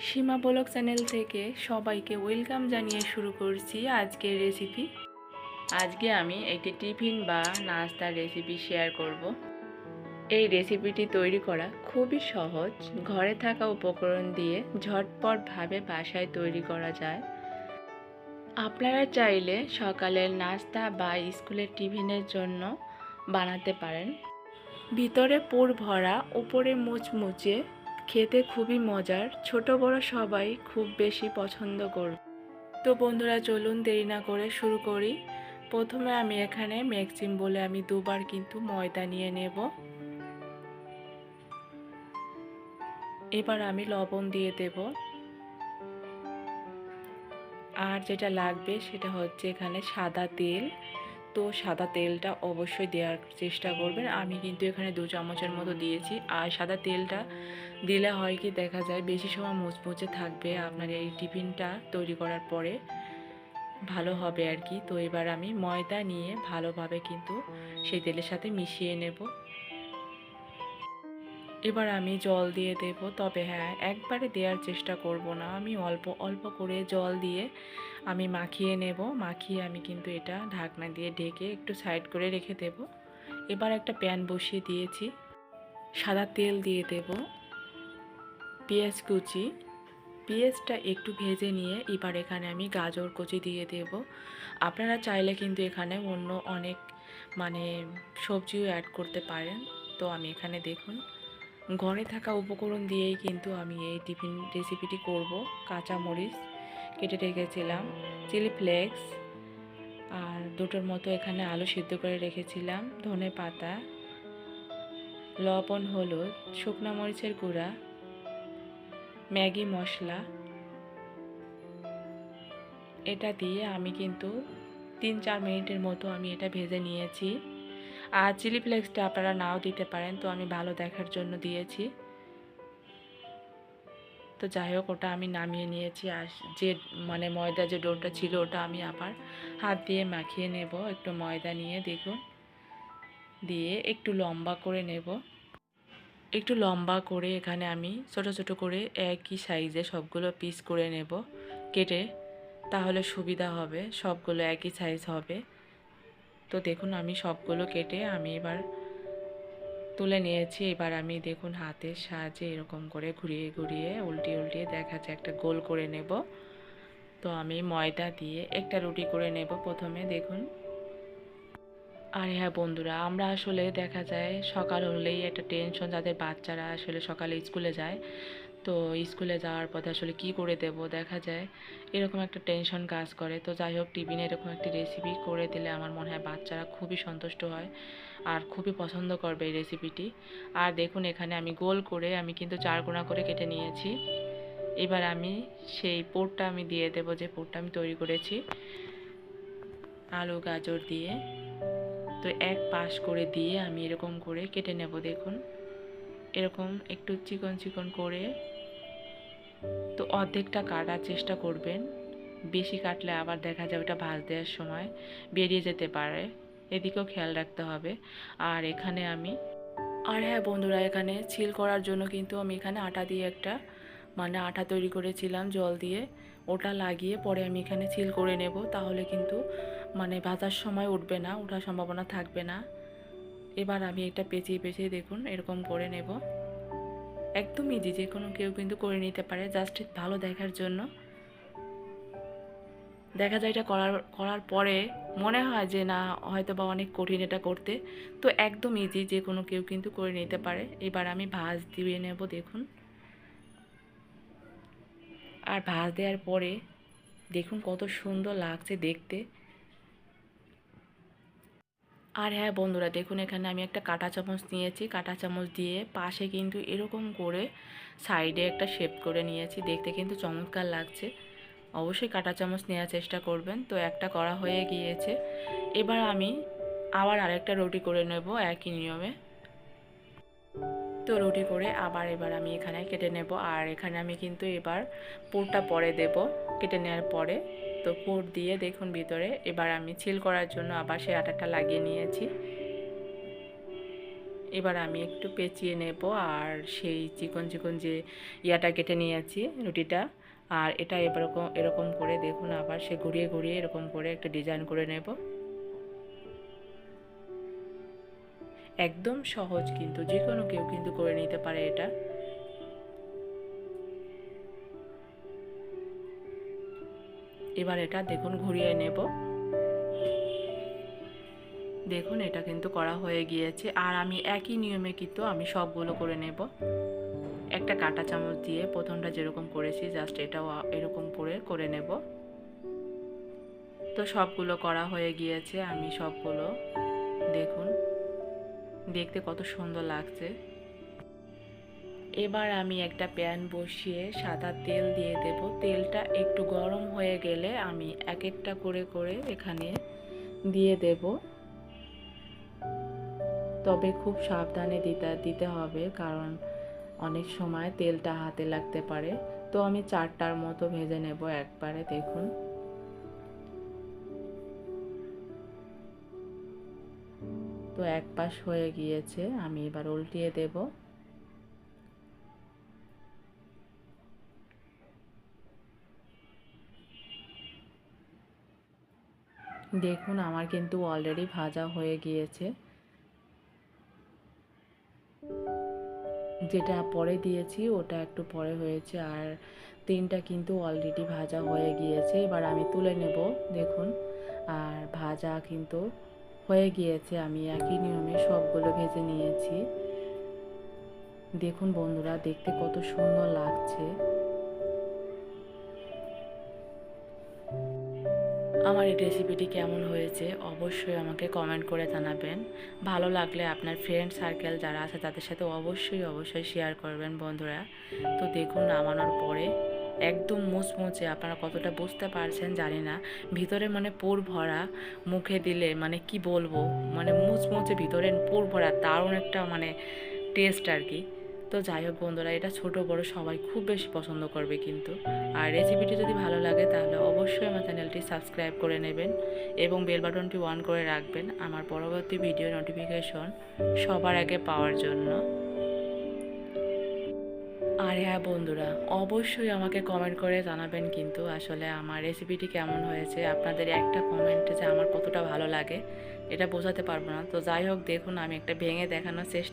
সীমা blog channel থেকে সবাইকে welcome জানিয়ে শুরু করছি আজকের রেসিপি। আজকে আমি একটি টিফিন বা নাস্তার রেসিপি শেয়ার করব। এই রেসিপিটি তৈরি করা খুবই সহজ, ঘরে থাকা উপকরণ দিয়ে ঝটপটভাবে বাসায় তৈরি করা যায়। আপনারা চাইলে সকালের নাস্তা বা স্কুলের টিফিনের জন্য বানাতে পারেন। ভিতরে পুর ভরা, উপরে মুচমুচে, খেতে খুবই মজার, ছোট বড় সবাই খুব বেশি পছন্দ করবে। তো বন্ধুরা চলুন দেরি না করে শুরু করি। প্রথমে আমি এখানে ম্যাক্সিম বলে আমি দুবার কিন্তু ময়দা নিয়ে নেব। এবার আমি লবণ দিয়ে দেব। আর যেটা লাগবে সেটা হচ্ছে এখানে সাদা তেল। তো সাদা তেলটা অবশ্যই দেওয়ার চেষ্টা করবেন। আমি কিন্তু এখানে 2 চামচের মতো দিয়েছি। আর সাদা তেলটা দিলে হয় কি, দেখা যায় বেশি সময় মুচমুচে থাকবে আপনার এই টিফিনটা তৈরি করার পরে, ভালো হবে আর কি। তো এবার আমি ময়দা নিয়ে ভালোভাবে কিন্তু সেই তেলের সাথে মিশিয়ে নেব। এবার আমি জল দিয়ে দেব, তবে হ্যাঁ, একবারে দেওয়ার চেষ্টা করব না। আমি অল্প অল্প করে জল দিয়ে আমি মাখিয়ে নেব। মাখিয়ে আমি কিন্তু এটা ঢাকনা দিয়ে ঢেকে একটু সাইড করে রেখে দেব। এবার একটা প্যান বসিয়ে দিয়েছি, সাদা তেল দিয়ে দেব, পেঁয়াজ কুচি, পেঁয়াজটা একটু ভেজে নিয়ে এবার এখানে আমি গাজর কুচি দিয়ে দেব। আপনারা চাইলে কিন্তু এখানে অন্য অনেক সবজিও অ্যাড করতে পারেন। তো আমি এখানে দেখুন ঘরে থাকা উপকরণ দিয়েই কিন্তু আমি এই টিফিন রেসিপিটি করব। কাঁচামরিচ কেটে রেখেছিলাম, চিলি ফ্লেক্স, আর দুটোর মতো এখানে আলু সিদ্ধ করে রেখেছিলাম, ধনে পাতা, লবণ, হলুদ, শুকনো মরিচের গুঁড়া, ম্যাগি মশলা, এটা দিয়ে আমি কিন্তু 3-4 মিনিটের মতো আমি এটা ভেজে নিয়েছি। আর চিলি ফ্লেক্সটা আপনারা নাও দিতে পারেন, তো আমি ভালো দেখার জন্য দিয়েছি। তো যাই হোক, ওটা আমি নামিয়ে নিয়েছি। আর যে ময়দা যে ডোটা ছিল ওটা আমি আবার হাত দিয়ে মাখিয়ে নেব। একটু ময়দা নিয়ে দেখুন, দিয়ে একটু লম্বা করে নেব। একটু লম্বা করে এখানে আমি ছোট ছোট করে একই সাইজে সবগুলো পিস করে নেব কেটে, তাহলে সুবিধা হবে, সবগুলো একই সাইজ হবে। তো দেখুন আমি সবগুলো কেটে আমি এবার তুলে নিয়েছি। এবার আমি দেখুন হাতের সাহায্যে এরকম করে ঘুরিয়ে ঘুরিয়ে উল্টিয়ে উল্টিয়ে দেখা যায় একটা গোল করে নেব। তো আমি ময়দা দিয়ে একটা রুটি করে নেব প্রথমে, দেখুন। আর হ্যাঁ বন্ধুরা, আমরা আসলে দেখা যায় সকাল হলেই একটা টেনশন, যাদের বাচ্চারা আসলে সকালে স্কুলে যায়, তো স্কুলে যাওয়ার পথে আসলে কি করে দেব, দেখা যায় এরকম একটা টেনশন কাজ করে। তো যাই হোক, টিফিনে এরকম একটি রেসিপি করে দিলে আমার মনে হয় বাচ্চারা খুবই সন্তুষ্ট হয় আর খুবই পছন্দ করবে এই রেসিপিটি। আর দেখুন এখানে আমি গোল করে আমি কিন্তু 4 কোণা করে কেটে নিয়েছি। এবার আমি সেই পুরটা আমি দিয়ে দেব, যে পুরটা আমি তৈরি করেছি আলু গাজর দিয়ে। তো এক পাশ করে দিয়ে আমি এরকম করে কেটে নেব, দেখুন এরকম একটু চিকন চিকন করে। তো অর্ধেকটা কাটার চেষ্টা করবেন, বেশি কাটলে আবার দেখা যাবে ওটা ভাজ দেওয়ার সময় বেরিয়ে যেতে পারে, এদিকেও খেয়াল রাখতে হবে। আর এখানে আমি হ্যাঁ বন্ধুরা, এখানে ছিল করার জন্য কিন্তু আমি এখানে আটা দিয়ে একটা আটা তৈরি করেছিলাম জল দিয়ে, ওটা লাগিয়ে পরে আমি এখানে ছিল করে নেব। তাহলে কিন্তু ভাজার সময় উঠবে না, ওঠার সম্ভাবনা থাকবে না। এবার আমি এটা পেঁচিয়ে পেঁচিয়ে দেখুন এরকম করে নেব। একদম ইজি, যে কোনো কেউ কিন্তু করে নিতে পারে, জাস্ট ভালো দেখার জন্য। দেখা যায় এটা করার পরে মনে হয় যে না, হয়তো বা অনেক কঠিন এটা করতে। তো একদম ইজি, যে কোনো কেউ কিন্তু করে নিতে পারে। এবার আমি ভাঁজ দিয়ে নেব, দেখুন। আর ভাঁজ দেওয়ার পরে দেখুন কত সুন্দর লাগছে দেখতে। আর হ্যাঁ বন্ধুরা, দেখুন এখানে আমি একটা কাঁটা চামচ নিয়েছি, কাঁটা চামচ দিয়ে পাশে কিন্তু এরকম করে সাইডে একটা শেপ করে নিয়েছি, দেখতে কিন্তু চমৎকার লাগছে। অবশ্যই কাঁটা চামচ নেওয়ার চেষ্টা করবেন। তো একটা করা হয়ে গিয়েছে। এবার আমি আবার আরেকটা রুটি করে নেব একই নিয়মে। তো রুটি করে আবার এবার আমি এখানে কেটে নেব। আর এখানে আমি কিন্তু এবার পুরটা পরে দেব কেটে নেওয়ার পরে। তো পুর দিয়ে দেখুন ভিতরে এবার আমি ছিল করার জন্য আবার সেই আটাটা লাগিয়ে নিয়েছি। এবার আমি একটু পেঁচিয়ে নেব, আর সেই চিকন চিকন যে ইয়াটা কেটে নিয়েছি রুটিটা, আর এটা এরকম এরকম করে দেখুন আবার সে ঘুরিয়ে ঘুরিয়ে এরকম করে একটা ডিজাইন করে নেব। একদম সহজ, কিন্তু যে কোনো কেউ কিন্তু করে নিতে পারে এটা। এবার এটা দেখুন ঘুরিয়ে নেব। দেখুন এটা কিন্তু করা হয়ে গিয়েছে, আর আমি একই নিয়মে কিন্তু আমি সবগুলো করে নেব। একটা কাঁটা চামচ দিয়ে প্রথমটা যেরকম করেছি জাস্ট এটাও এরকম করে নেব। তো সবগুলো করা হয়ে গিয়েছে, আমি সবগুলো দেখুন দেখতে কত সুন্দর লাগছে। এবার আমি একটা প্যান বসিয়ে সাদা তেল দিয়ে দেব। তেলটা একটু গরম হয়ে গেলে আমি এক একটা করে করে এখানে দিয়ে দেব। তবে খুব সাবধানে দিতে হবে, কারণ অনেক সময় তেলটা হাতে লাগতে পারে। তো আমি 4টার মতো ভেজে নেব একবারে। দেখুন তো এক পাশ হয়ে গিয়েছে, আমি এবার উল্টিয়ে দেব। দেখুন আমার কিন্তু অলরেডি ভাজা হয়ে গিয়েছে। যেটা পরে দিয়েছি ওটা একটু পরে হয়েছে, আর 3টা কিন্তু অলরেডি ভাজা হয়ে গিয়েছে। এবার আমি তুলে নেব। দেখুন আর ভাজা কিন্তু হয়ে গিয়েছে, আমি একই নিয়মে সবগুলো ভেজে নিয়েছি। দেখুন বন্ধুরা দেখতে কত সুন্দর লাগছে। আমার এই রেসিপিটি কেমন হয়েছে অবশ্যই আমাকে কমেন্ট করে জানাবেন। ভালো লাগলে আপনার ফ্রেন্ড সার্কেল যারা আছে তাদের সাথে অবশ্যই শেয়ার করবেন বন্ধুরা। তো দেখুন নামানোর পরে একদম মুচমুচে, আপনারা কতটা বুঝতে পারছেন জানি না, ভিতরে মানে পুর ভরা, মুখে দিলে মানে কি বলবো, মানে মুচমুচে ভিতরে পুর ভরা, দারুণ একটা মানে টেস্ট আর কি। তো যাই হোক বন্ধুরা, এটা ছোট বড় সবাই খুব বেশি পছন্দ করবে কিন্তু। আর রেসিপিটি যদি ভালো লাগে তাহলে অবশ্যই আমার চ্যানেলটি সাবস্ক্রাইব করে নেবেন এবং বেল বাটনটি অন করে রাখবেন আমার পরবর্তী ভিডিও নোটিফিকেশন সবার আগে পাওয়ার জন্য। আর হ্যাঁ বন্ধুরা, অবশ্যই আমাকে কমেন্ট করে জানাবেন কিন্তু আসলে আমার রেসিপিটি কেমন হয়েছে। আপনাদের একটা কমেন্টে যে আমার কতটা ভালো লাগে এটা বোঝাতে পারবো না। তো যাই হোক দেখুন আমি একটা ভেঙে দেখানোর চেষ্টা